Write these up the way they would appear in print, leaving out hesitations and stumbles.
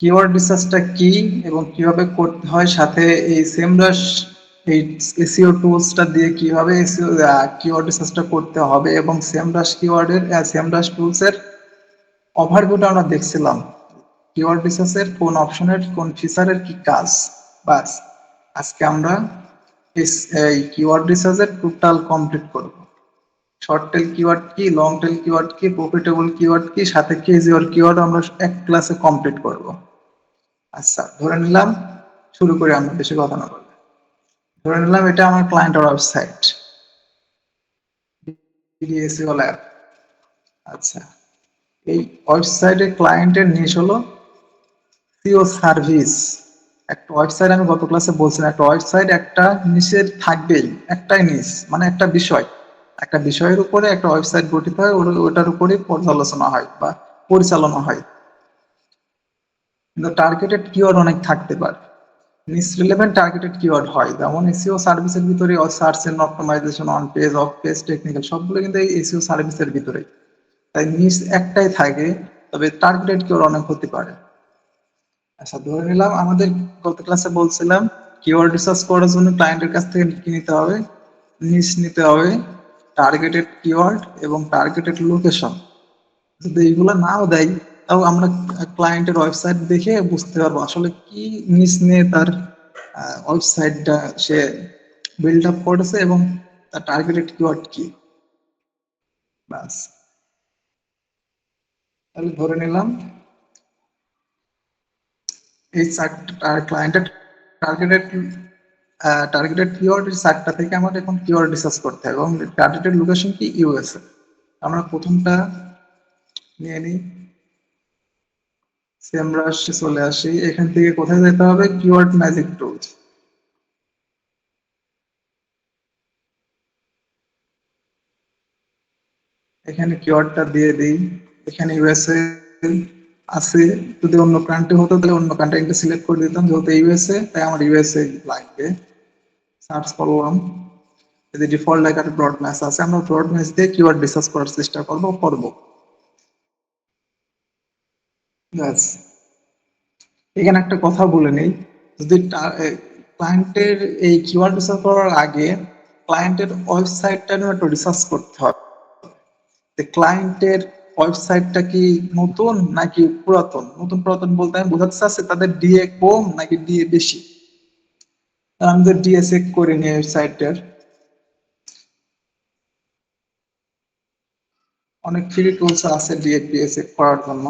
Keyword রিসার্চটা কি এবং কিভাবে করতে হয়, সাথে এই সেমরাস এই এসইও টুলসটা দিয়ে কিভাবে এসইও কিওয়ার্ড রিসার্চটা করতে হবে এবং সেমরাস কিওয়ার্ডের সেমরাস টুলসের ওভারভিউটা আমরা দেখছিলাম। কিওয়ার্ড রিসার্চের কোন অপশনের কোন ফিচারের কি কাজ, বাস আজকে আমরা এই কিওয়ার্ড রিসার্চের টোটাল কমপ্লিট করব। শর্ট টেল কিওয়ার্ড কি, লং টেল কিওয়ার্ড কি, প্রফিটেবল কিওয়ার্ড কি, সাথে কেজিওর কিওয়ার্ড আমরা এক ক্লাসে কমপ্লিট করব। আচ্ছা, ধরে নিলাম, শুরু করি আমরা বেশি কথা না বলে। ধরে নিলাম এটা আমার ক্লায়েন্টের ওয়েবসাইট, বিডিএসইও ল্যাব। আচ্ছা, এই ওয়েবসাইটে ক্লায়েন্টের নিশ হলো সিও সার্ভিস। একটা ওয়েবসাইট, আমি গত ক্লাসে বলছিলাম, একটা ওয়েবসাইট একটা নিশের থাকবেই, একটাই নিশ মানে একটা বিষয়, একটা বিষয়ের উপরে একটা ওয়েবসাইট গঠিত হয়, ওটার উপরে পর্যালোচনা হয় বা পরিচালনা হয়। কিন্তু টার্গেটেড কিওয়ার্ড অনেক থাকতে পারে, নিশ রিলেভেন্ট টার্গেটেড কিওয়ার্ড হয়, যেমন এসইও সার্ভিসের ভিতরে search and optimization, on page, off page, technical, সবগুলো কিন্তু এই এসইও সার্ভিসের ভিতরে। তাই নিশ একটাই থাকে, তবে টার্গেটেড কিওয়ার্ড অনেক হতে পারে। আচ্ছা, ধরে নিলাম আমাদের গত ক্লাসে বলছিলাম কিওয়ার্ড রিসার্চ করার জন্য ক্লায়েন্টের কাছ থেকে কি নিতে হবে, নিশ নিতে হবে, টার্গেটেড কিওয়ার্ড এবং টার্গেটেড লোকেশন। যদি এইগুলো নাও দেয়, তাও আমরা ক্লায়েন্টের ওয়েবসাইট দেখে বুঝতে পারবো আসলে কি নিশ নিয়ে তার ওয়েবসাইটটা সে বিল্ড আপ করেছে এবং তার টার্গেটেড কিওয়ার্ড কি। বাস, তাহলে ধরে নিলাম এই চারটা ক্লায়েন্টের টার্গেটেড টার্গেটেড কিওয়ার্ড চারটা থেকে আমাদের এখন কিওয়ার্ড রিসার্চ করতে হবে এবং টার্গেটেড লোকেশন কি, ইউএসএ। আমরা প্রথমটা নিয়ে নিই, সেমরাশে চলে আসি, এখান থেকে কোথায় যেতে হবে, কিওয়ার্ড ম্যাজিক টুলস। এখানে কিওয়ার্ডটা দিয়ে দিই, এখানে ইউএসএ আছে, যদি অন্য কান্ট্রি হতো তাহলে অন্য কান্ট্রি সিলেক্ট করে দিতাম, যেহেতু ইউএসএ তাই আমার ইউএসএ লাগবে। সার্চ করলাম, যদি ডিফল্ট আকারে ব্রড ম্যাচ আছে, আমরা ব্রড ম্যাচ দিয়ে কিওয়ার্ড রিসার্চ করার চেষ্টা করব। ব্যাস, এখানে একটা কথা বলে নেই, যদি ক্লায়েন্টের এই কিওয়ার্ড রিসার্চ করার আগে ক্লায়েন্টের ওয়েবসাইটটা নিয়ে একটু রিসার্চ করতে হবে। ক্লায়েন্টের ওয়েবসাইটটা কি নতুন নাকি পুরাতন, নতুন পুরাতন বলতে আমি বোঝাতে চাচ্ছি তাদের ডিএ কম নাকি ডিএ বেশি। আমি তো ডিএ চেক করে নিই ওয়েবসাইটের, অনেক ফ্রি টুলস আছে ডিএ চেক করার জন্য।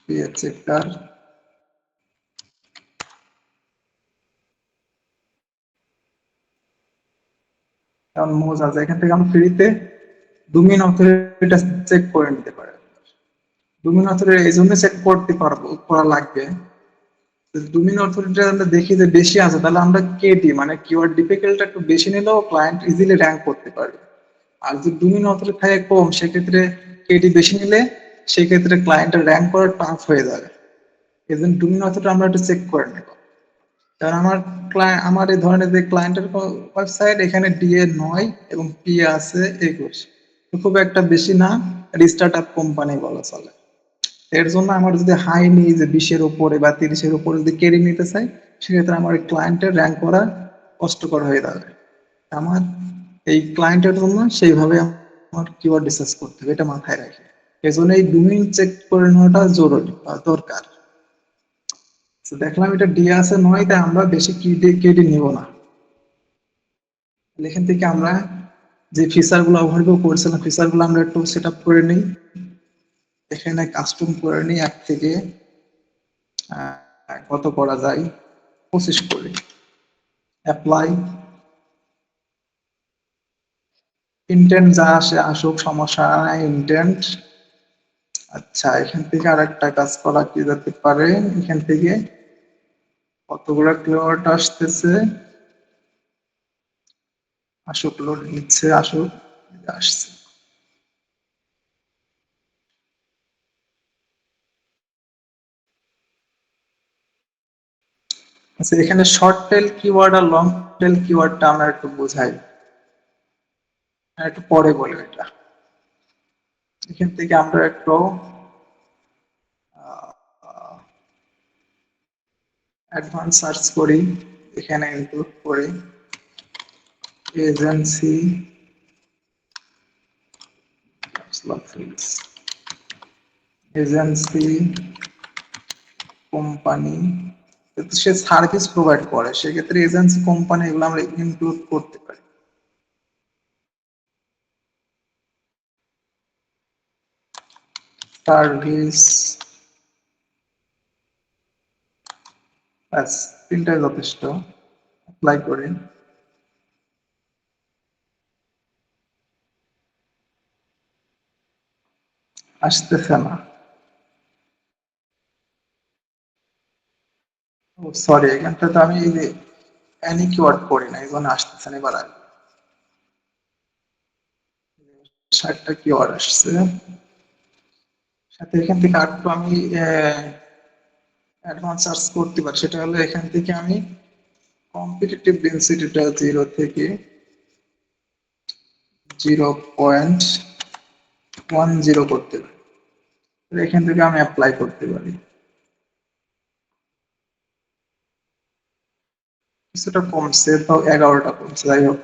ডিএ চেকার, কারণ মোজ আছে, এখান থেকে আমরা ফ্রিতে ডোমেইন অথরিটিটা চেক করে নিতে পারি। ডোমেইন অথরিটি এই জন্য চেক করতে পারবো, করা লাগবে, ডোমেইন অথরিটি আমরা দেখি যে বেশি আছে, তাহলে আমরা কেটি মানে কিওয়ার্ড ডিফিকাল্ট একটু বেশি নিলেও ক্লায়েন্ট ইজিলি র্যাঙ্ক করতে পারবে। আর যদি ডোমেইন অথরিটি থাকে কম, সেক্ষেত্রে কেটি বেশি নিলে সেক্ষেত্রে ক্লায়েন্টের র্যাঙ্ক করা টাফ হয়ে যাবে। এই জন্য ডোমেইন অথরিটি আমরা একটু চেক করে নেব। কারণ আমার এই ধরনের যে ক্লায়েন্টের ওয়েবসাইট, এখানে ডিএ 9 এবং পি আছে 21, খুব একটা বেশি না, রিস্টার্ট আপ কোম্পানি বলা চলে। এর জন্য আমার যদি হাই নিই, যে 20-এর উপরে বা 30-এর উপরে যদি কেড়ে নিতে চাই, সেক্ষেত্রে আমার ক্লায়েন্টের র্যাঙ্ক করা কষ্টকর হয়ে যাবে। আমার এই ক্লায়েন্টের জন্য সেইভাবে আমার কিওয়ার্ড রিসার্চ করতে হবে, এটা মাথায় রাখি। এই জন্য এই ডোমেইন চেক করে নেওয়াটা জরুরি বা দরকার। তো দেখলাম এটা ডি আছে 9, তাই আমরা বেশি কেডি নিব না। এখান থেকে আমরা যে ফিচার গুলো ওভারভিউ করছিলাম, ফিচার গুলো আমরা একটু সেট আপ করে নিই। এখানে কাস্টম করে নিই, 1 থেকে কত করা যায়, 25 করি, অ্যাপ্লাই, ইন্টেন্ট যা আসে আসুক, সমস্যা নাই, ইন্টেন্ট। আচ্ছা, এখান থেকে আর একটা কাজ করা কি যেতে পারে, এখান থেকে কতগুলো কিওয়ার্ড আসতেছে, আসুক, লোড নিচ্ছে, আসুক, আসছে। আচ্ছা, এখানে শর্ট টেল কিওয়ার্ড আর লং টেল কিওয়ার্ডটা আমরা একটু বোঝাই, একটু পরে বলি এটা। এখান থেকে আমরা একটু অ্যাডভান্স সার্চ করি, এখানে ইনক্লুড করি এজেন্সি এজেন্সি কোম্পানি, সে সার্ভিস প্রোভাইড করে, সেক্ষেত্রে এজেন্সি কোম্পানি এগুলো আমরা ইনক্লুড করতে পারি। সার্ভিস, ব্যাস তিনটাই যথেষ্ট। অ্যাপ্লাই করি, আসতেছে না। ও সরি, এখানটা তো আমি এই যে অ্যানি কিওয়ার্ড করি না, এই জন্য আসতেছে না। এবার 60টা কিওয়ার্ড আসছে। সাথে এখান থেকে আরেকটু আমি অ্যাডভান্স সার্চ করতে পারি, সেটা হলো এখান থেকে আমি কম্পিটিটিভ ডেন্সিটিটা 0 থেকে 0.10 করতে পারি। এখান থেকে আমি অ্যাপ্লাই করতে পারি। কিছুটা কমছে, তাও 11টা কমছে, যাই হোক।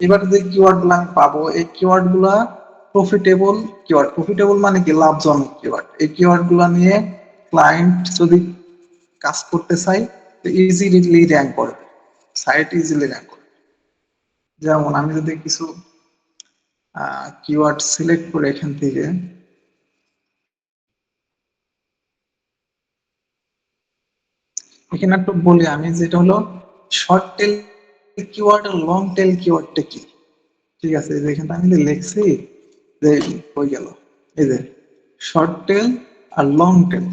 এবার যে কিওয়ার্ড গুলো আমি পাবো, এই কিওয়ার্ড গুলা প্রফিটেবল কিওয়ার্ড। প্রফিটেবল মানে কি? লাভজনক কিওয়ার্ড। এই কিওয়ার্ড গুলা নিয়ে ক্লায়েন্ট যদি কাজ করতে চাই, তো ইজিলি র্যাঙ্ক করবে, সাইট ইজিলি র্যাঙ্ক করবে। যেমন আমি যদি কিছু কিওয়ার্ড সিলেক্ট করে এখান থেকে, এখানে একটু বলি আমি, যেটা হলো শর্ট টেল কিওয়ার্ড আর লং টেল কিওয়ার্ডটা কি। ঠিক আছে, এই যে এখানে আমি যে লিখছি, যে হয়ে গেল এই যে শর্ট টেল আর লং টেল।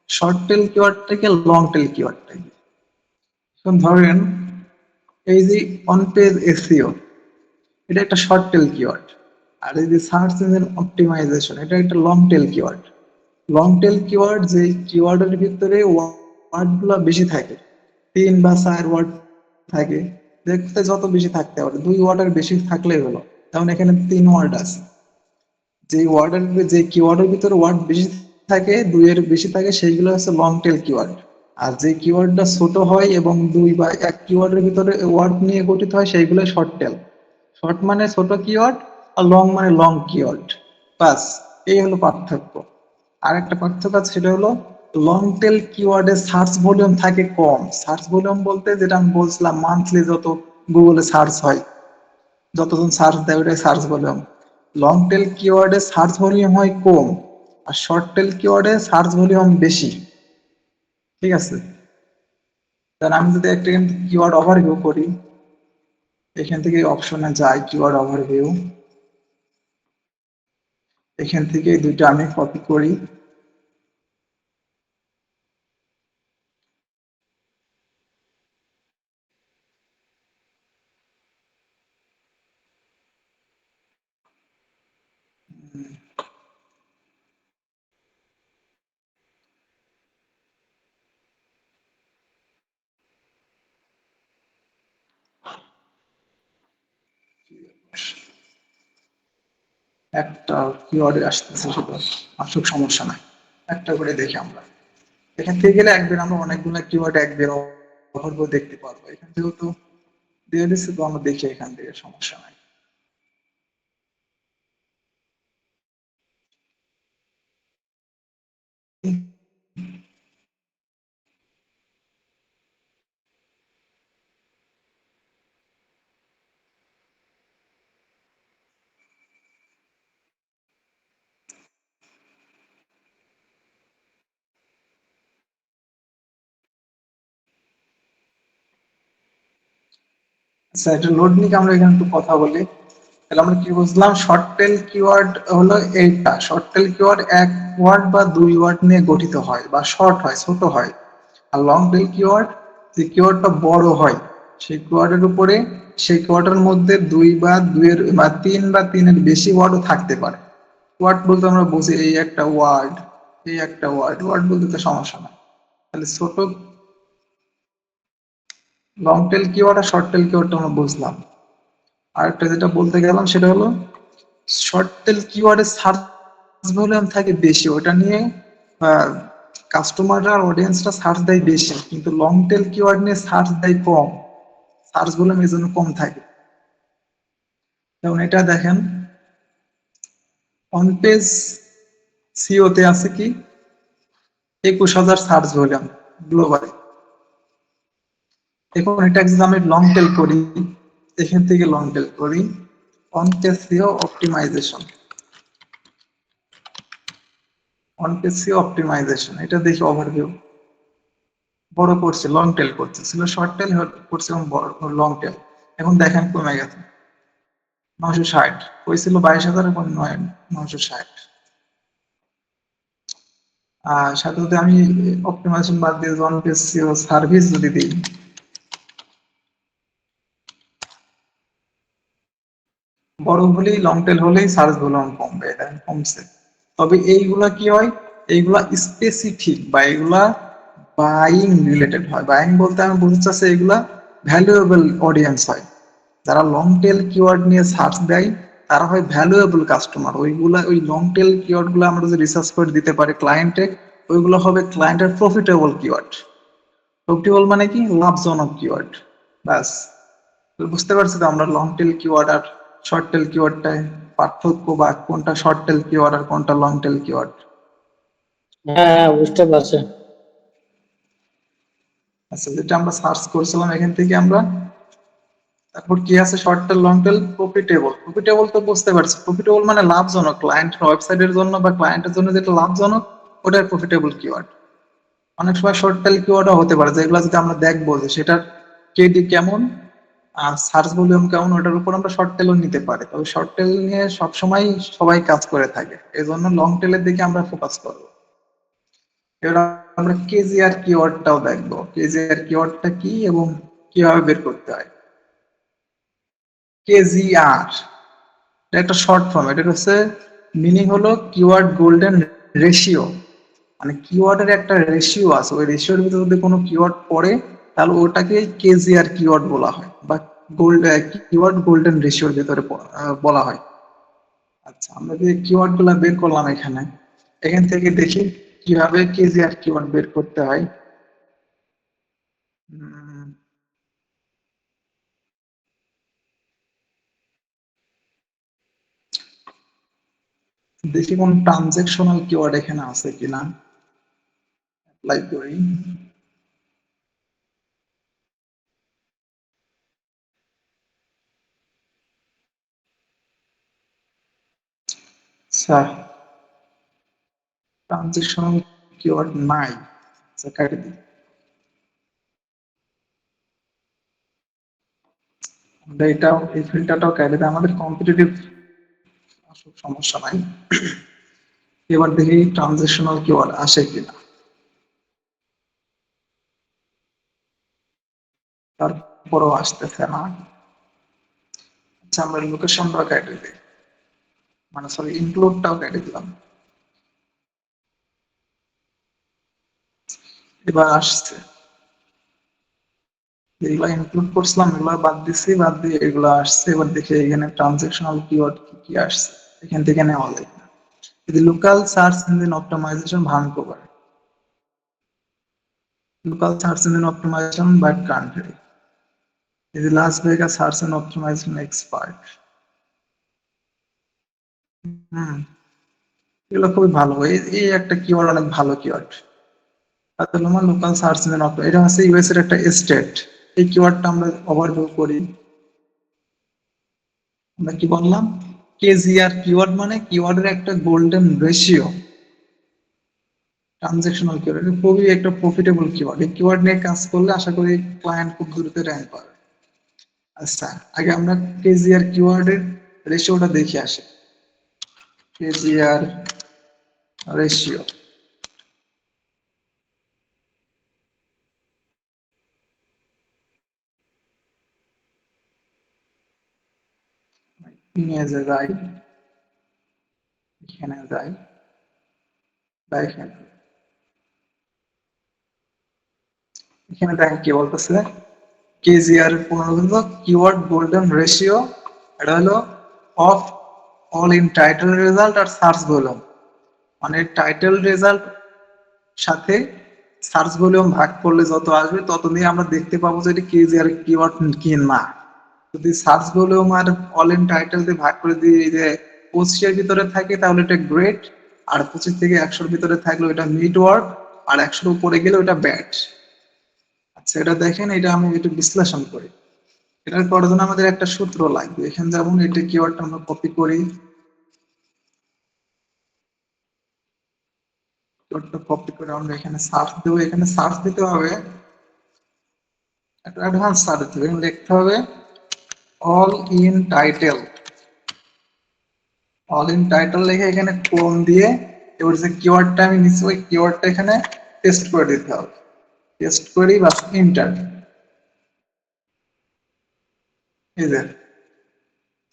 শর্ট টেল কিওয়ার্ডটা কি, লং টেল কিওয়ার্ডটা কি? এখন ধরেন এই যে অন পেজ এসইও, এটা একটা শর্ট টেল কিওয়ার্ড। আর এই যে সার্চ ইঞ্জিন অপটিমাইজেশন, এটা একটা লং টেল কিওয়ার্ড। লং টেল কিওয়ার্ড, যে কিওয়ার্ডের ভিতরে ওয়ার্ড গুলা বেশি থাকে, 3 বা 4 ওয়ার্ড থাকে। দেখতে যত বেশি থাকতে পারে, 2 ওয়ার্ডের বেশি থাকলেই হলো। যেমন এখানে 3 ওয়ার্ড আছে, যে ওয়ার্ডের, যে কিওয়ার্ডের ভিতরে ওয়ার্ড বেশি থাকে, 2 এর বেশি থাকে, সেইগুলো হচ্ছে লং টেল কিওয়ার্ড। আর যে কিওয়ার্ডটা ছোট হয় এবং 2 বা 1 কিওয়ার্ডের ভিতরে ওয়ার্ড নিয়ে গঠিত হয়, সেইগুলো শর্ট টেল। শর্ট মানে ছোট কিওয়ার্ড, আর লং মানে লং কিওয়ার্ড। বাস, এই হলো পার্থক্য। আর একটা পার্থক্য আছে, সেটা হলো লং টেল কিওয়ার্ডে সার্চ ভলিউম থাকে কম। সার্চ ভলিউম বলতে যেটা আমি বলছিলাম, মান্থলি যত গুগলে সার্চ হয়, যতজন সার্চ দেয়, ওটাই সার্চ ভলিউম। লং টেল কিওয়ার্ডে সার্চ ভলিউম হয় কম, আর শর্ট টেল কিওয়ার্ডে সার্চ ভলিউম বেশি। ঠিক আছে, তাহলে আমি যদি একটা কিওয়ার্ড ওভারভিউ করি, এখান থেকে অপশনে যাই কিওয়ার্ড ওভারভিউ, এখান থেকে এই দুইটা আমি কপি করি। একটা কিওয়ার্ডে আসতেছে, সেটা আসুক, সমস্যা নাই। একটা করে দেখি আমরা। এখান থেকে গেলে একবার আমরা অনেকগুলো কিওয়ার্ড একবার ওভারভিউ দেখতে পারবো। এখান থেকেও তো দিয়ে দিচ্ছে, তো আমরা দেখি এখান থেকে, সমস্যা নাই। আচ্ছা, এটা লোড নিয়ে আমরা এখানে একটু কথা বলি। তাহলে আমরা কি বুঝলাম? শর্ট টেল কিওয়ার্ড হলো এইটা। শর্ট টেল কিওয়ার্ড 1 ওয়ার্ড বা 2 ওয়ার্ড নিয়ে গঠিত হয়, বা শর্ট হয়, ছোট হয়। আর লং টেল কিওয়ার্ড, যে কিওয়ার্ডটা বড় হয়, সেই কিওয়ার্ডের উপরে, সেই কিওয়ার্ডের মধ্যে 3 বা 3-এর বেশি ওয়ার্ডও থাকতে পারে। ওয়ার্ড বলতে আমরা বুঝি এই একটা ওয়ার্ড, এই একটা ওয়ার্ড, ওয়ার্ড বলতে তো সমস্যা না। তাহলে ছোট লং টেল কিওয়ার্ড আর শর্ট টেল কিওয়ার্ডটা আমরা বুঝলাম। আরেকটা যেটা বলতে গেলাম, সেটা হলো শর্ট টেল কিওয়ার্ডে সার্চ ভলিউম থাকে বেশি, ওটা নিয়ে কাস্টমাররা অডিয়েন্সরা সার্চ দেয় বেশি, কিন্তু লং টেল কিওয়ার্ড নিয়ে সার্চ দেয় কম, সার্চ ভলিউম এই জন্য কম থাকে। যেমন এটা দেখেন, অন পেজ সিওতে আছে কি 21,000 সার্চ ভলিউম গ্লোবালি। এখন এটা যদি আমি লং টেল করি, এখান থেকে লং টেল করি, on page SEO optimization, on page SEO optimization, এটা দেখি ওভারভিউ, বড় করছে, লং টেল করছে, ছিল শর্ট টেল করছে এবং বড় লং টেল। এখন দেখেন কমে গেছে 960, ওই ছিল 22,000, এখন 960। আর সাথে সাথে আমি অপটিমাইজেশন বাদ দিয়ে অন পেজ সিও সার্ভিস যদি দিই, বড় হলেই লং টেল হলেই সার্চ ভলিউম কমবে, এটা কমছে। তবে এইগুলা কি হয়, এইগুলা স্পেসিফিক বা এগুলা বাইং রিলেটেড হয়। বাইং বলতে আমি বুঝতে চাচ্ছি এগুলা ভ্যালুয়েবল অডিয়েন্স হয়, যারা লং টেল কিওয়ার্ড নিয়ে সার্চ দেয় তারা হয় ভ্যালুয়েবল কাস্টমার। ওইগুলা ওই লং টেল কিওয়ার্ড গুলো আমরা যদি রিসার্চ করে দিতে পারি ক্লায়েন্টে, ওইগুলো হবে ক্লায়েন্টের প্রফিটেবল কিওয়ার্ড। প্রফিটেবল মানে কি, লাভজনক কিওয়ার্ড, ব্যাস। তো বুঝতে পারছি তো আমরা লং টেল কিওয়ার্ড আর শর্ট টেল কিওয়ার্ডটায় পার্থক্য, বা কোনটা শর্ট টেল কিওয়ার্ড আর কোনটা লং টেল কিওয়ার্ড। হ্যাঁ হ্যাঁ, বুঝতে পারছি। আচ্ছা, যেটা আমরা সার্চ করছিলাম এখান থেকে আমরা, তারপর কি আছে short tail long tail, profitable. Profitable তো বুঝতে পারছি, প্রফিটেবল মানে লাভজনক, ক্লায়েন্টের ওয়েবসাইটের জন্য বা ক্লায়েন্টের জন্য যেটা লাভজনক, ওটাই প্রফিটেবল কিওয়ার্ড। অনেক সময় শর্ট টেল কিওয়ার্ডও হতে পারে, যেগুলো যদি আমরা দেখবো যে সেটার কেডি কেমন আর সার্চ ভলিউম কেমন, ওটার উপর আমরা শর্ট টেলও নিতে পারি। তবে শর্ট টেল নিয়ে সবসময় সবাই কাজ করে থাকে, এই জন্য লং টেলের দিকে আমরা ফোকাস করবো। এবার আমরা কেজিআর কিওয়ার্ডটাও দেখবো, কেজিআর কিওয়ার্ডটা কি এবং কিভাবে বের করতে হয়। কেজিআর একটা শর্ট ফর্ম, এটা হচ্ছে মিনিং হলো কিওয়ার্ড গোল্ডেন রেশিও, মানে কিওয়ার্ডের একটা রেশিও আছে, ওই রেশিওর ভিতরে যদি কোনো কিওয়ার্ড পড়ে তাহলে ওটাকে কেজিআর কিওয়ার্ড বলা হয়, বা গোল্ড কিওয়ার্ড গোল্ডেন রেশিওর ভিতরে বলা হয়। আচ্ছা, আমরা যে কিওয়ার্ড গুলা বের করলাম এখানে, এখান থেকে দেখি কিভাবে কেজিআর কিওয়ার্ড বের করতে হয়। উম, দেখি কোন ট্রানজেকশনাল কিওয়ার্ড এখানে আছে কিনা, অ্যাপ্লাই করি। আচ্ছা, ট্রানজেকশনাল কিওয়ার্ড নাই, আচ্ছা কাটি দিই। আমরা এটাও, এই ফিল্টারটাও কেটে দিই, আমাদের কম্পিটিটিভ আসলে সমস্যা নাই। এবার দেখি ট্রানজেকশনাল কিওয়ার্ড আসে কিনা, তারপরও আসতেছে না। আচ্ছা, আমরা লোকেশনটাও কেটে দিই, মানে সরি ইনক্লুডটাও কেটে দিলাম। এবার আসছে, এগুলা ইনক্লুড করছিলাম, এগুলা বাদ দিছি, বাদ দিয়ে এগুলা আসছে। এবার দেখি এখানে ট্রানজেকশনাল কিওয়ার্ড কি কি আসছে, এখান থেকে নেওয়া যায় না। যদি local search engine optimisation Vancouver, local search engine optimisation by country, এই যে Las Vegas search and optimisation expert. Hmm, এগুলো খুবই ভালো, এই একটা কিওয়ার্ড অনেক ভালো কিওয়ার্ড। আমার লোকাল সার্চ ইঞ্জিন এটা হচ্ছে ইউএস এর একটা স্টেট। এই কিওয়ার্ডটা আমরা ওভারভিউ করি। আমরা কি বললাম, কেজিআর কিওয়ার্ড মানে কিওয়ার্ডের একটা গোল্ডেন রেশিও, ট্রানজেকশনাল কিওয়ার্ড, এটা খুবই একটা প্রফিটেবল কিওয়ার্ড। এই কিওয়ার্ড নিয়ে কাজ করলে আশা করি ক্লায়েন্ট খুব দ্রুত র্যাঙ্ক পাবে। আচ্ছা, আগে আমরা কেজিআর কিওয়ার্ডের রেশিওটা দেখে আসি। কেজিআর রেশিও, ইমেজে যাই, এখানে যাই, দেখেন এখানে দেখেন কি বলতেছে, কেজিআর পুনর্গঠিত কিওয়ার্ড গোল্ডেন রেশিও, এটা হলো of all in title result আর সার্চ ভলিউম। মানে টাইটেল রেজাল্ট সাথে সার্চ ভলিউম ভাগ করলে যত আসবে তত নিয়ে আমরা দেখতে পাবো যে এটা কেজি আর কিওয়ার্ড কি না। যদি সার্চ ভলিউম আর অল ইন টাইটেল দিয়ে ভাগ করে দিই যে 25 এর ভিতরে থাকে তাহলে এটা গ্রেট, আর 25 থেকে 100-র ভিতরে থাকলে ওটা মিড ওয়ার্ড, আর 100-র উপরে গেলে ওটা ব্যাড। আচ্ছা এটা দেখেন, এটা আমি একটু বিশ্লেষণ করি। এটার করার জন্য আমাদের একটা সূত্র লাগবে। এখানে যেমন এটা কিওয়ার্ডটা আমরা কপি করি, কিওয়ার্ডটা কপি করে আমরা এখানে সার্চ দেবো। এখানে সার্চ দিতে হবে, একটা অ্যাডভান্স সার্চ দিতে হবে, এখানে লিখতে হবে all in title. All in title লিখে এখানে কোলন দিয়ে এবার যে কিওয়ার্ডটা আমি নিচ্ছি ওই কিওয়ার্ডটা এখানে পেস্ট করে দিতে হবে। পেস্ট করি বা এন্টার, এই যে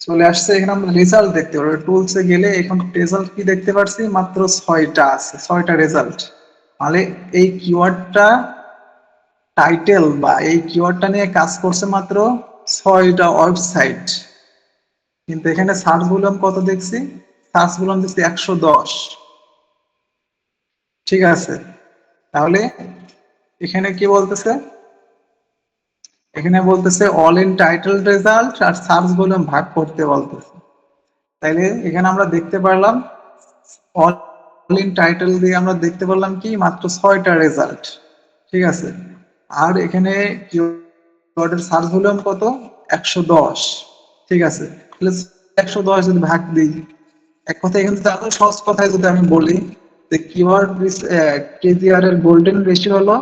চলে আসছে। এখানে আমরা রেজাল্ট দেখতে পারবো। টুলসে গেলে এখন রেজাল্ট কি দেখতে পাচ্ছি, মাত্র 6টা আছে, 6টা রেজাল্ট। তাহলে এই কিওয়ার্ডটা টাইটেল বা এই কিওয়ার্ডটা নিয়ে কাজ করছে মাত্র 6টা ওয়েবসাইট। কিন্তু এখানে সার্চ ভলিউম কত দেখছি, সার্চ ভলিউম দেখছি 110। ঠিক আছে, তাহলে এখানে কি বলতেছে, এখানে বলতেছে অল ইন টাইটেল রেজাল্ট আর সার্চ ভলিউম ভাগ করতে বলতেছে। তাইলে এখানে আমরা দেখতে পারলাম অল ইন টাইটেল দিয়ে আমরা দেখতে পারলাম কি মাত্র 6টা রেজাল্ট। ঠিক আছে, আর এখানে কিওয়ার্ডের সার্চ ভলিউম কত, 110। ঠিক আছে, তাহলে 110 যদি ভাগ দিই, এক কথায় এখানে আরো সহজ কথায় যদি আমি বলি যে কিওয়ার্ড কেজিআর এর গোল্ডেন রেশিও হলো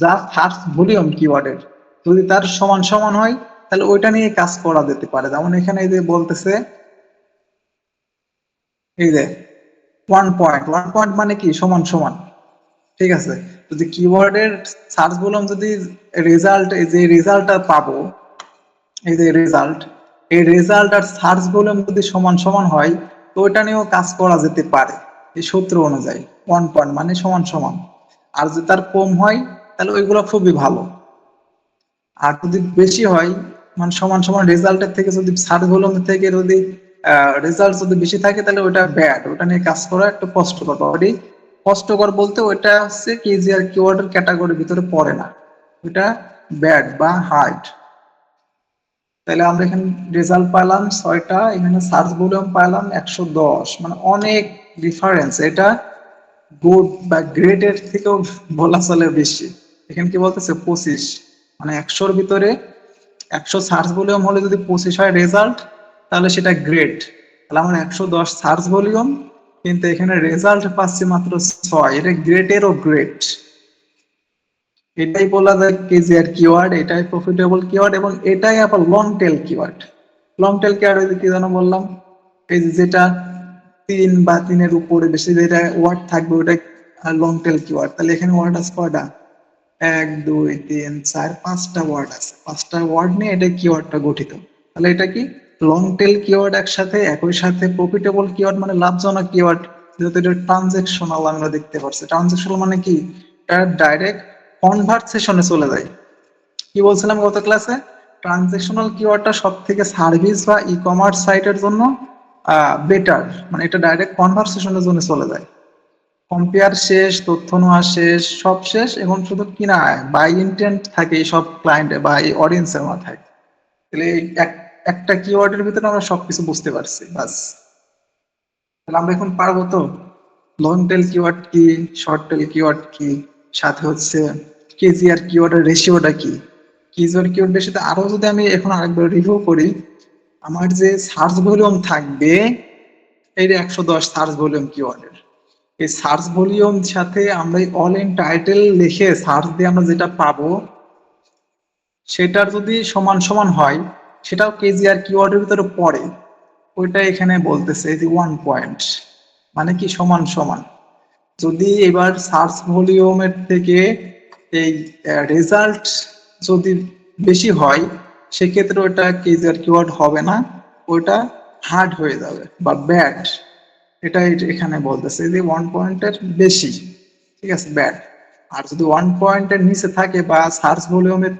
যা সার্চ ভলিউম কিওয়ার্ডের যদি তার সমান সমান হয় তাহলে ওইটা নিয়ে কাজ করা যেতে পারে। যেমন এখানে এই যে বলতেছে, এই যে 1 পয়েন্ট, 1 পয়েন্ট মানে কি সমান সমান। ঠিক আছে, যদি কিওয়ার্ডের সার্চ ভলিউম যদি রেজাল্ট, এই যে রেজাল্টটা পাবো, এই যে রেজাল্ট, এই রেজাল্ট আর সার্চ ভলিউম যদি সমান সমান হয় তো ওইটা নিয়েও কাজ করা যেতে পারে এই সূত্র অনুযায়ী। 1 পয়েন্ট মানে সমান সমান, আর যদি তার কম হয় তাহলে ওইগুলো খুবই ভালো। আর যদি বেশি হয় মানে সমান সমান রেজাল্টের থেকে যদি সার্চ ভলিউম থেকে যদি রেজাল্ট যদি বেশি থাকে তাহলে ওটা ব্যাড, ওটা নিয়ে কাজ করা একটু কষ্টকর। অলরেডি কষ্টকর বলতে ওইটা হচ্ছে কেজি আর কিওয়ার্ডের ক্যাটাগরির ভিতরে পড়ে না, ওইটা ব্যাড বা হার্ড। তাহলে আমরা এখানে রেজাল্ট পাইলাম 6টা, এখানে সার্চ ভলিউম পাইলাম 110, মানে অনেক ডিফারেন্স। এটা গুড বা গ্রেড এর থেকেও বলা চলে বেশি। এখানে কি বলতেছে 25, মানে 100-র ভিতরে 100 সার্চ ভলিউম হলে যদি 25 হয় রেজাল্ট তাহলে সেটা গ্রেড। তাহলে আমার 110 সার্চ ভলিউম কিন্তু এখানে রেজাল্ট পাচ্ছি মাত্র 6, এটা গ্রেডেরও গ্রেড। এটাই বলা যায় কেজিআর কিওয়ার্ড, এটাই প্রফিটেবল কিওয়ার্ড এবং এটাই আবার লং টেল কিওয়ার্ড। লং টেল কিওয়ার্ড কি জানো বললাম, এই যে যেটা 3 বা 3-এর উপরে বেশি যেটা ওয়ার্ড থাকবে ওটা লং টেল কিওয়ার্ড। তাহলে এখানে ওয়ার্ড আছে কয়টা, 1 2 3 4 5টা ওয়ার্ড আছে, 5টা ওয়ার্ড নিয়ে এটা কিওয়ার্ডটা গঠিত। তাহলে এটা কি লং টেল কিওয়ার্ড একসাথে, একই সাথে প্রফিটেবল কিওয়ার্ড মানে লাভজনক কিওয়ার্ড। যেহেতু এটা ট্রানজেকশনাল আমরা দেখতে পাচ্ছি, ট্রানজেকশনাল মানে কি, এটা ডাইরেক্ট কনভারসেশনে চলে যায়। কি বলছিলাম গত ক্লাসে, ট্রানজেকশনাল কিওয়ার্ডটা সব থেকে সার্ভিস বা ই কমার্স সাইটের জন্য বেটার, মানে এটা ডাইরেক্ট কনভারসেশনের জন্য চলে যায়। কম্পেয়ার শেষ, তথ্য নেওয়া শেষ, সব শেষ, এখন শুধু কিনা বাই ইন্টেন্ট থাকে এই সব ক্লায়েন্টে বা এই অডিয়েন্সের মাথায়। তাহলে এই একটা কিওয়ার্ডের ভিতরে আমরা সবকিছু বুঝতে পারছি বাস। তাহলে আমরা এখন পারবো তো লং টেল কিওয়ার্ড কি, শর্ট টেল কিওয়ার্ড কি, সাথে হচ্ছে কেজি আর কিওয়ার্ডের রেশিওটা কি। কেজি আর কিওয়ার্ড রেশিওতে আরো যদি আমি এখন আরেকবার রিভিউ করি, আমার যে সার্চ ভলিউম থাকবে এই যে 110 সার্চ ভলিউম কিওয়ার্ডের, এই সার্চ ভলিউম সাথে আমরা অল ইন টাইটেল লিখে সার্চ দিয়ে আমরা যেটা পাবো সেটার যদি সমান সমান হয় সেটাও কেজি আর কিওয়ার্ডের ভিতরে পড়ে, ওইটা এখানে বলতেছে এই যে 1 পয়েন্ট মানে কি সমান সমান। যদি এবার সার্চ ভলিউমের থেকে এই রেজাল্ট যদি বেশি হয় সেক্ষেত্রে ওটা কেজি আর কিওয়ার্ড হবে না, ওটা হার্ড হয়ে যাবে বা ব্যাড। এটা এখানে বলতেছে যে 1 পয়েন্টের বেশি, ঠিক আছে, ব্যাড। আর যদি 1 পয়েন্টের নিচে থাকে বা সার্চ ভলিউমের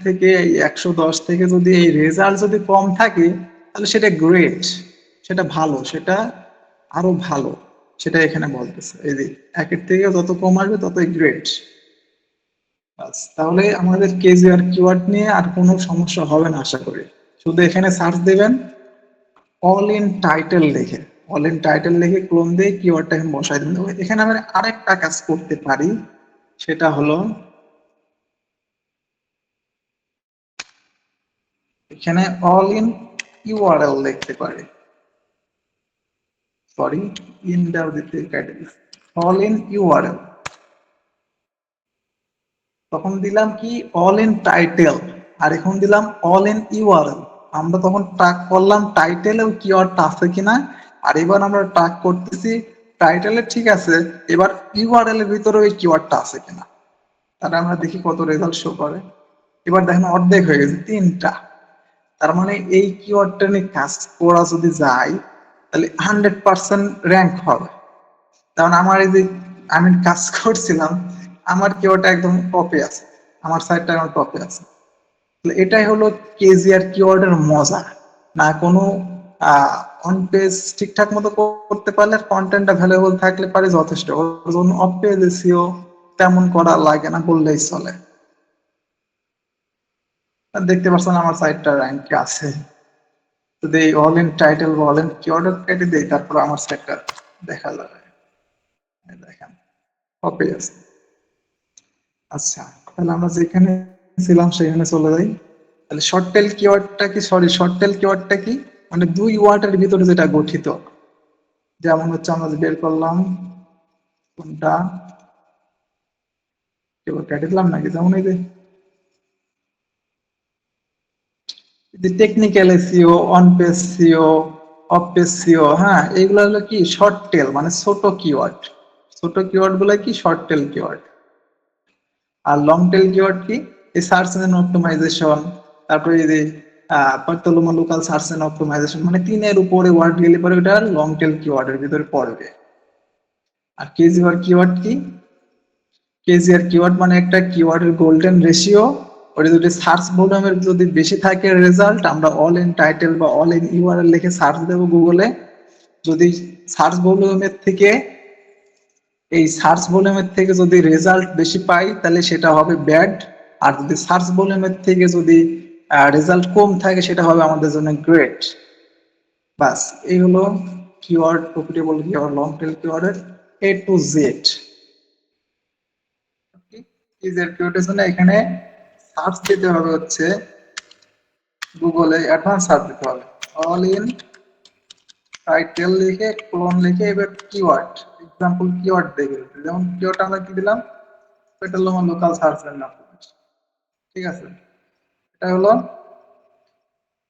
থেকে এই 110 থেকে যদি এই রেজাল্ট যদি কম থাকে তাহলে সেটা গ্রেট, সেটা ভালো, সেটা আরো ভালো সেটা এখানে বলতেছে। এই যে একের থেকে যত কম আসবে ততই গ্রেট। তাহলে আমাদের কেজি আর কিওয়ার্ড নিয়ে আর কোনো সমস্যা হবে না আশা করি। শুধু এখানে সার্চ দেবেন অল ইন টাইটেল লিখে, অল ইন টাইটেল লিখে ক্লোন দিয়ে কিওয়ার্ডটা এখানে বসাই দেবেন। এখানে আমরা আরেকটা কাজ করতে পারি, সেটা হলো এখানে অল ইন ইউআরএল লিখতে পারি। সরি, ইন দাও দিতে কেটে দিচ্ছি। অল ইন ইউআরএল, তখন দিলাম কি অল ইন টাইটেল, আর এখন দিলাম অল ইন ইউআরএল। আমরা তখন ট্র্যাক করলাম টাইটেলেও কিওয়ার্ডটা আছে কিনা, আর এবার আমরা ট্র্যাক করতেছি টাইটেলে ঠিক আছে, এবার ইউআরএল এর ভিতরে ওই কিওয়ার্ডটা আছে কিনা। তাহলে আমরা দেখি কত রেজাল্ট শো করে। এবার দেখেন অর্ধেক হয়ে গেছে, 3টা। তার মানে এই কিওয়ার্ডটা নিয়ে কাজ করা যদি যায় তাহলে 100% র্যাঙ্ক হবে। কারণ আমার এই যে আমি কাজ করছিলাম, আমার কিওয়ার্ডটা একদম টপে আছে, আমার সাইটটা আমার টপে আছে। এটাই হলো কেজি আর কিওয়ার্ডের মজা। না কোনো অন পেজ ঠিকঠাক মতো করতে পারলে, কন্টেন্টটা ভ্যালুয়েবল থাকলে পারে যথেষ্ট। ওর জন্য অফ পেজ এসইও তেমন করা লাগে না বললেই চলে। আর দেখতে পাচ্ছেন আমার সাইটটা র্যাঙ্কে আছে। যদি অল ইন টাইটেল বা অল ইন কিওয়ার্ড কেটে দেই, তারপর আমার সাইটটা দেখা যাবে। দেখেন অফে আছে। আচ্ছা, তাহলে আমরা যেখানে ছিলাম সেখানে চলে যাই। তাহলে শর্ট টেল কিওয়ার্ডটা কি, সরি শর্ট টেল কিওয়ার্ডটা কি, মানে দুই ওয়ার্ডের ভিতরে যেটা গঠিত। যেমন হচ্ছে আমরা বের করলাম কোনটা, কেবল কেটে দিলাম নাকি, যেমন এই যে technical SEO, on page SEO, off page SEO, হ্যাঁ এইগুলো হলো কি শর্ট টেল, মানে ছোট কিওয়ার্ড। ছোট কিওয়ার্ড গুলো কি শর্ট টেল কিওয়ার্ড। আর লং টেল কিওয়ার্ড কি, এই সার্চ ইঞ্জিন অপটিমাইজেশন, তারপরে এই যে পার্থলোমা লোকাল সার্চ ইঞ্জিন অপটিমাইজেশন, মানে 3-এর উপরে ওয়ার্ড গেলে পরে ওটা লং টেল কিওয়ার্ডের ভিতরে পড়বে। আর কেজি আর কিওয়ার্ড কি, কেজি আর কিওয়ার্ড মানে একটা কিওয়ার্ডের গোল্ডেন রেশিও। ওটা যদি সার্চ ভলিউমের যদি বেশি থাকে রেজাল্ট, আমরা অল ইন টাইটেল বা অল ইন ইউআরএল লিখে সার্চ দেবো গুগলে। যদি সার্চ ভলিউমের থেকে, এই সার্চ ভলিউমের থেকে যদি রেজাল্ট বেশি পাই তাহলে সেটা হবে ব্যাড। আর যদি সার্চ ভলিউমের থেকে যদি রেজাল্ট কম থাকে সেটা হবে আমাদের জন্য গ্রেট। বাস, এই হলো keyword, profitable keyword, long tail কিওয়ার্ডের এ টু জেড। ইজের কিওয়ার্ডের জন্য এখানে সার্চ দিতে হবে হচ্ছে গুগলে, অ্যাডভান্স সার্চ দিতে হবে অল ইন টাইটেল লিখে ক্লোন লিখে এবার কিওয়ার্ড, এক্সাম্পল কিওয়ার্ড দেখে, যেমন কিওয়ার্ড আমরা কি দিলাম, এটা হলো আমার লোকাল সার্চের নাম। ঠিক আছে, এটা হলো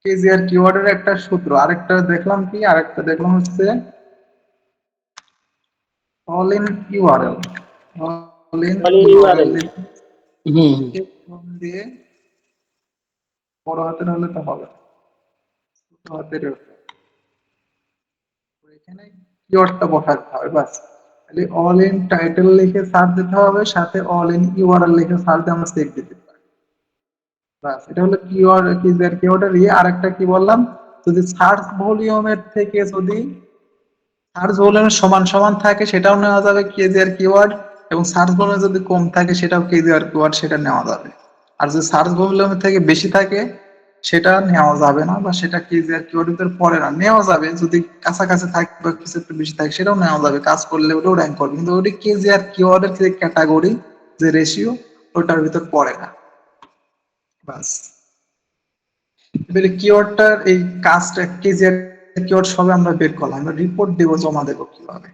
কেজিআর কিওয়ার্ডের একটা সূত্র। আরেকটা দেখলাম কি, আরেকটা দেখলাম হচ্ছে all in URL, all in তাহলে ইউআরএল ইউআরএল। হুম। লিখে ক্লোন দিয়ে, বড় হাতের হলে তো হবে, ছোট হাতের এখানে কিওয়ার্ডটা বসাতে হবে বাস। তাহলে অল ইন টাইটেল লিখে সার্চ দিতে হবে, সাথে অল ইন ইউআরএল লিখে সার্চ দিয়ে আমরা সেভ দিতে পারি। বাস, এটা হলো কিওয়ার্ড, কিওয়ার্ডের ইয়ে। আরেকটা কি বললাম, যদি সার্চ ভলিউমের থেকে যদি সার্চ ভলিউমের সমান সমান থাকে সেটাও নেওয়া যাবে কেজিআর কিওয়ার্ড, এবং সার্চ ভলিউম যদি কম থাকে সেটাও কেজিআর কিওয়ার্ড, সেটা নেওয়া যাবে। আর যদি সার্চ ভলিউমের থেকে বেশি থাকে সেটা নেওয়া যাবে না, বা সেটা কেজিআর কিওয়ার্ড ভিতরে পড়ে না। নেওয়া যাবে যদি কাছাকাছি থাকে বা কিছু একটু বেশি থাকে, সেটাও নেওয়া যাবে, কাজ করলে ওটাও র্যাঙ্ক করবে, কিন্তু ওটি কেজিআর কিওয়ার্ডের যে ক্যাটাগরি, যে রেশিও, ওটার ভিতর পড়ে না। বাস, এবারে কিওয়ার্ডটার এই কাজটা, কেজিআর কিওয়ার্ড সবে আমরা বের করলাম, আমরা রিপোর্ট দেবো, জমা দেবো কিভাবে।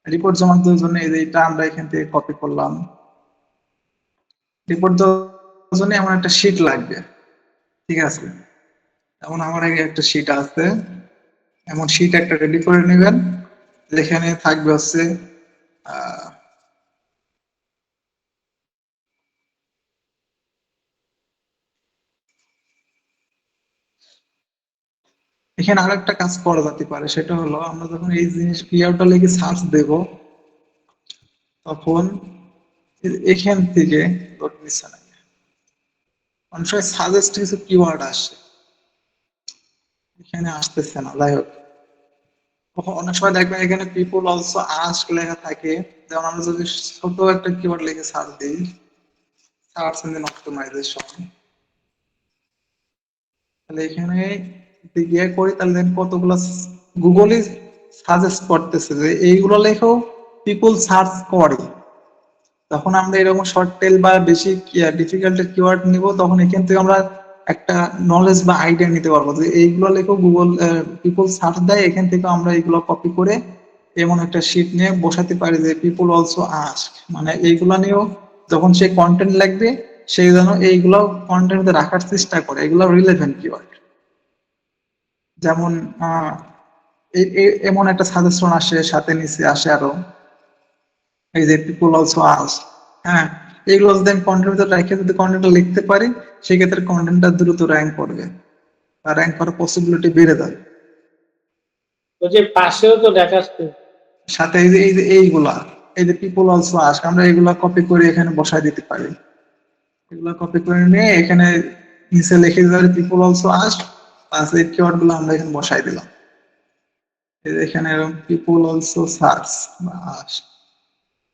রিপোর্ট জমা দেওয়ার জন্য এই যে এটা আমরা এখান থেকে কপি করলাম। রিপোর্ট দেওয়ার জন্য এমন একটা শিট লাগবে, ঠিক আছে। যেমন আমার আগে একটা শিট আছে, এমন শিট একটা রেডি করে নেবেন, যেখানে থাকবে হচ্ছে আহ, এখানে আরেকটা কাজ করা যেতে পারে, সেটা হলো আমরা যখন এই জিনিস কিওয়ার্ডটা লিখে সার্চ দেব, তখন এখান থেকে অনেক সময় সাজেস্ট কিছু কিওয়ার্ড আসে, এখানে আসতেছে না, যাই হোক অনেক সময় দেখবেন এখানে পিপল অলসো আস্ক লেখা থাকে। যেমন আমরা যদি ছোট একটা কিওয়ার্ড লিখে সার্চ দিই, সার্চ ইঞ্জিন অপটিমাইজেশন, তাহলে এখানে যদি গিয়ে করি তাহলে দেখেন কতগুলো গুগলই সাজেস্ট করতেছে যে এইগুলো লেখেও পিপল সার্চ করে। তখন আমরা এরকম শর্ট টেল বা বেশি ডিফিকাল্ট কিওয়ার্ড নিব, তখন এখান থেকে আমরা একটা নলেজ বা আইডিয়া নিতে পারবো যে এইগুলো লেখো গুগল পিপল সার্চ দেয়, এখান থেকে আমরা এইগুলো কপি করে এমন একটা শিট নিয়ে বসাতে পারি যে পিপল অলসো আস্ক, মানে এইগুলা নিয়েও যখন সে কন্টেন্ট লিখবে সেই যেন এইগুলো কন্টেন্ট রাখার চেষ্টা করে, এগুলো রিলেভেন্ট কিওয়ার্ড। যেমন আহ এমন একটা সাজেশন আসে, সাথে নিচে আসে আরো এই যে পিপল অলসো আস্ক। হ্যাঁ, এগুলো যদি আমি কন্টেন্ট রেখে যদি কন্টেন্টটা লিখতে পারি, সেক্ষেত্রে কন্টেন্টটা দ্রুত র্যাঙ্ক করবে বা র্যাঙ্ক করার পসিবিলিটি বেড়ে যাবে। ওই যে পাশেও তো দেখাচ্ছে। সাথে এই যে এইগুলা, এই যে পিপল অলসো আস্ক, আমরা এগুলা কপি করে এখানে বসায় দিতে পারি। এগুলা কপি করে নিয়ে এখানে নিচে লিখে দিতে পারি পিপল অলসো আস্ক, প্লাস এই কিওয়ার্ড গুলো আমরা এখানে বসাই দিলাম। এই যে এখানে এরকম পিপল অলসো সার্চ বা আস্ক,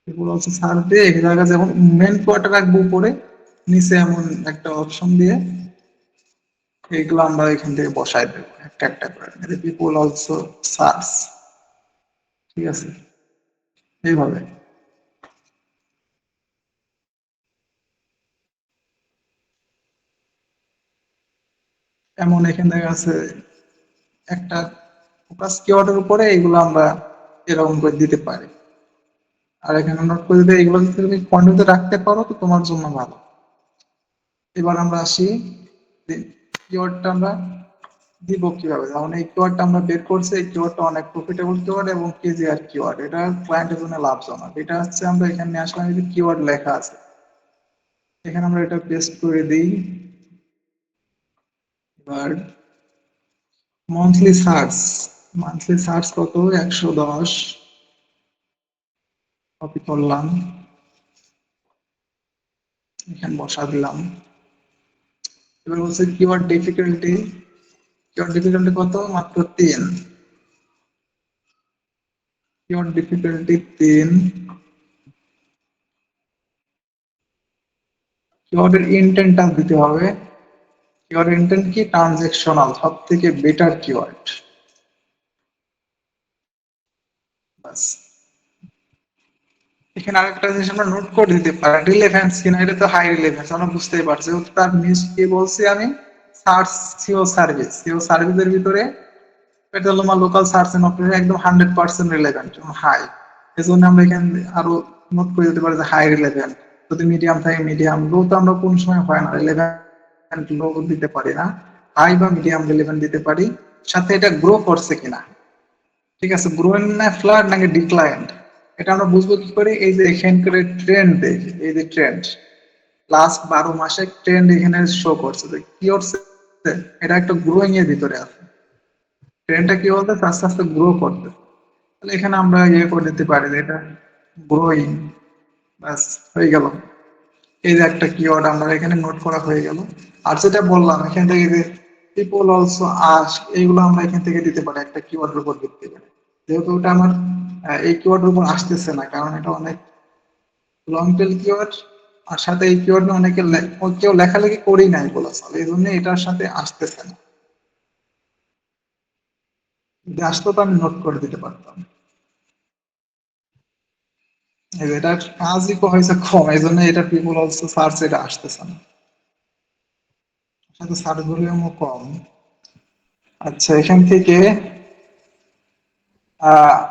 পিপল অলসো সার্চ দিয়ে এই জায়গায় যখন মেন কিওয়ার্ডটা রাখবো উপরে, নিচে এমন একটা অপশন দিয়ে এইগুলো আমরা এখান থেকে বসাই দেবো একটা একটা করে, পিপল অলসো সার্চ। ঠিক আছে, এইভাবে। এমন এখান থেকে আছে একটা ফোকাস কিওয়ার্ডের উপরে এইগুলো আমরা এরকম করে দিতে পারি। আর এখানে নোট করে দিতে এগুলো যদি তুমি কন্টিনিউতে রাখতে পারো তো তোমার জন্য ভালো। এবার আমরা আসি কিওয়ার্ডটা আমরা দিব কিভাবে। যেমন এই কিওয়ার্ডটা আমরা বের করছি, এই কিওয়ার্ডটা অনেক প্রফিটেবল কিওয়ার্ড এবং কেজিআর কিওয়ার্ড, এটা ক্লায়েন্টের জন্য লাভজনক। এটা হচ্ছে আমরা এখানে নিয়ে আসলাম, এই যে কিওয়ার্ড লেখা আছে এখানে আমরা এটা পেস্ট করে দিই। এবার মান্থলি সার্চ কত, 110, কপি করলাম, এখানে বসা দিলাম। এবার বলছে কিওয়ার্ড ডিফিকাল্টি কত, মাত্র 3। Keyword difficulty 3। কিওয়ার্ডের ইন্টেন্টটা দিতে হবে। কিওয়ার্ড ইন্টেন্ট কি, ট্রানজেকশনাল, সব থেকে বেটার কিওয়ার্ড। বাস, এখানে আরেকটা জিনিস আমরা নোট করে দিতে পারি, রিলেভেন্স কিনা, এটা তো হাই রিলেভেন্স আমরা বুঝতেই পারছি। তার নিচ কি বলছি আমি, সার্চ সিও সার্ভিসের ভিতরে এটা হলো আমার লোকাল সার্চ এন্ড অপারেশন, একদম 100% রিলেভেন্ট হাই। এজন্য আমরা এখানে আরো নোট করে দিতে পারি যে হাই রিলেভেন্ট। যদি মিডিয়াম থাকে মিডিয়াম, লো তো আমরা কোন সময় হয় না, রিলেভেন্ট লো দিতে পারি না, হাই বা মিডিয়াম রিলেভেন্ট দিতে পারি। সাথে এটা গ্রো করছে কিনা, ঠিক আছে, গ্রোইং না ফ্ল্যাট নাকি ডিক্লাইন্ড, এটা আমরা বুঝবো কি করে, এই যে এখানকার ট্রেন্ড দেখি, এই যে ট্রেন্ড লাস্ট 12 মাসে ট্রেন্ড এখানে শো করছে যে কি হচ্ছে, এটা একটা গ্রোইং এর ভিতরে আছে, ট্রেন্ডটা কি বলতে আস্তে আস্তে গ্রো করতে। তাহলে এখানে আমরা ইয়ে করে দিতে পারি যে এটা গ্রোইং, ব্যাস হয়ে গেল। এই যে একটা কিওয়ার্ড আমরা এখানে নোট করা হয়ে গেল। আর যেটা বললাম এখান থেকে যে পিপল অলসো আস্ক, এইগুলো আমরা এখান থেকে দিতে পারি একটা কিওয়ার্ডের উপর দিতে পারি। যেহেতু ওটা আমার এই কিওয়ার্ডের উপর আসতেছে না, কারণ এটা অনেক লং টেল কিওয়ার্ড, আর সাথে এই কিওয়ার্ড অনেকে কেউ লেখালেখি করেই নাই বলা চলে, এই জন্য এটার সাথে আসতেছে না। যদি আসতো তো আমি নোট করে দিতে পারতাম। এই যে এটার কাজই হয়েছে কম, এই জন্য এটা পিপল অলসো সার্চ এটা আসতেছে না, সাথে সার্চ ভলিউমও কম। আচ্ছা, এখান থেকে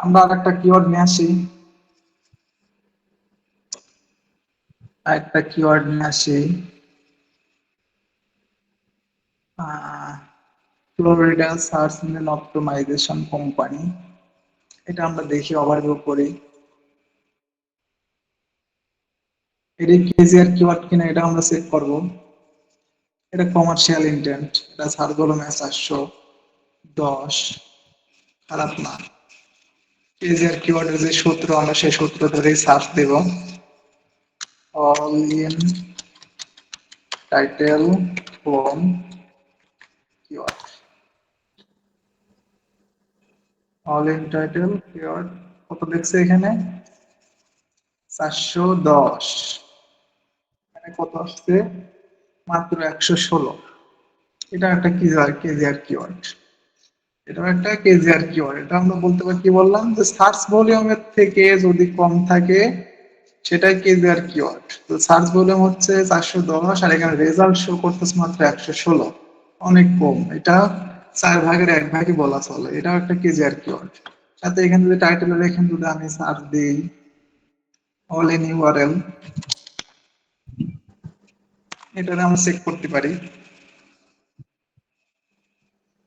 আমরা আর একটা কিওয়ার্ড নিয়ে আসি, Florida search engine optimization company. এটা আমরা দেখি ওভারভিউ করি, এটা কেজিআর কিওয়ার্ড কিনা এটা আমরা চেক করব। এটা কমার্শিয়াল ইন্টেন্ট, এটা সার্চ ভলিউম 410, খারাপ না। কেজিআর কিওয়ার্ডের যে সূত্র আমরা সেই সূত্র ধরেই সার্চ দেব, all in title from keyword, all in title keyword কত দেখছে এখানে 410, এখানে কত আসছে মাত্র 116। এটা একটা কেজিআর কিওয়ার্ড, এটা একটা কেজিআর কিওয়ার্ড। এটা আমরা বলতে পারি কি বললাম যে সার্চ ভলিউমের থেকে যদি কম থাকে সেটাই কেজিআর কিওয়ার্ড। তো সার্চ ভলিউম হচ্ছে 410 আর এখানে রেজাল্ট শো করতেছে মাত্র 116, অনেক কম। এটা 4 ভাগের 1 ভাগই বলা চলে, এটাও একটা কেজিআর কিওয়ার্ড। সাথে এখানে যদি টাইটেলের এখানে যদি আমি সার্চ দিই অল ইন ইউআরএল, এটা আমরা চেক করতে পারি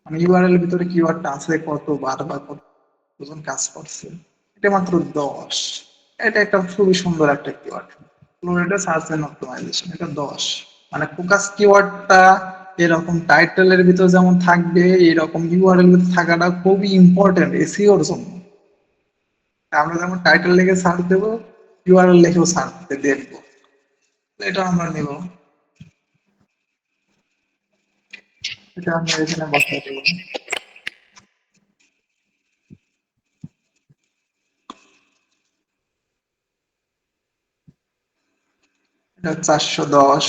মানে ইউআরএল এর ভিতরে কিওয়ার্ডটা আছে কতবার বা কতজন কাজ করছে। এটা মাত্র 10। এটা একটা খুবই সুন্দর একটা keyword, Florida search and optimization, এটা 10। মানে ফোকাস কিওয়ার্ডটা এরকম টাইটেলের ভিতর যেমন থাকবে এরকম ইউআরএল ভিতর থাকাটা খুবই ইম্পর্টেন্ট এসইওর জন্য। আমরা যেমন টাইটেল লিখে সার্চ দেবো, ইউআরএল লিখেও সার্চ দিতে দেখবো। এটা আমরা নেব, এটা আমরা এখানে বসাই দেবো। এটা 410,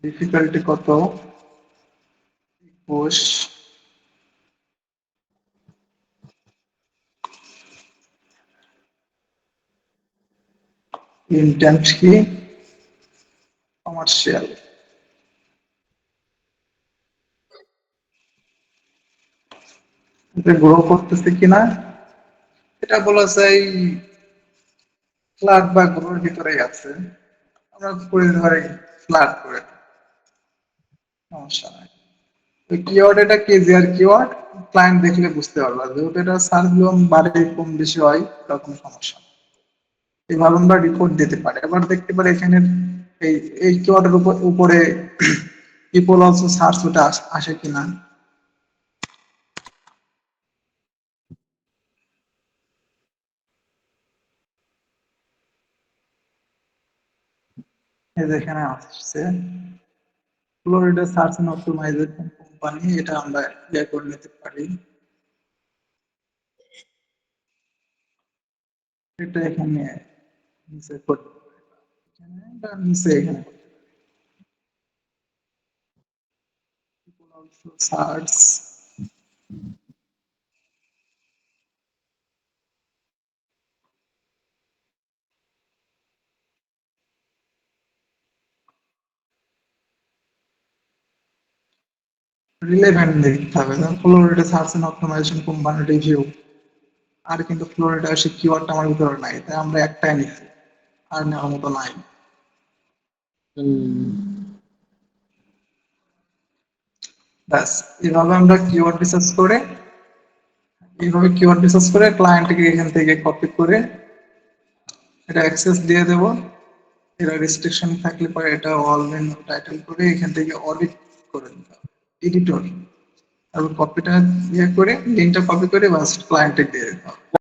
ডিফিকাল্টি কত 21, ইন্টেন্ট কি কমার্শিয়াল। এটা গ্রো করতেছে কিনা এটা বলা যায় ফ্ল্যাট বা গ্রোর ভিতরেই আছে। আমরা করে দিতে পারি ফ্ল্যাট করে, সমস্যা নাই। ওই কিওয়ার্ড এটা কেজিআর কিওয়ার্ড, ক্লায়েন্ট দেখলে বুঝতে পারবে যেহেতু এটা সার্চ ভলিউম বাড়ে কম বেশি হয় এরকম সমস্যা না। এভাবে আমরা রিপোর্ট দিতে পারি। এবার দেখতে পারি এখানে এই এই কিওয়ার্ডের উপরে পিপল অলসো সার্চ ওটা আসে কিনা। এই যে এখানে আসছে Florida search and optimisation company, এটা আমরা ইয়ে করে নিতে পারি। এটা এখানে নিচে করতে পারি, এখানে এটা নিচে এখানে people also search, রিলেভেন্ট দেখতে হবে Florida search and optimisation company review. আর কিন্তু ফ্লোরিডা সে কিওয়ার্ডটা আমার ভিতরে নাই, তাই আমরা একটাই নিচ্ছি, আর নেওয়ার মতো নাই। ব্যাস, এভাবে আমরা কিওয়ার্ড রিসার্চ করে ক্লায়েন্টকে এখান থেকে কপি করে এটা অ্যাক্সেস দিয়ে দেব। এরা রেস্ট্রিকশন থাকলে পরে এটা অল মেন টাইটেল করে এখান থেকে অডিট করে দিতে হবে এডিটর, তারপর কপিটা ইয়ে করে লিঙ্কটা কপি করে বাস ক্লায়েন্টে দিয়ে দিতে হবে।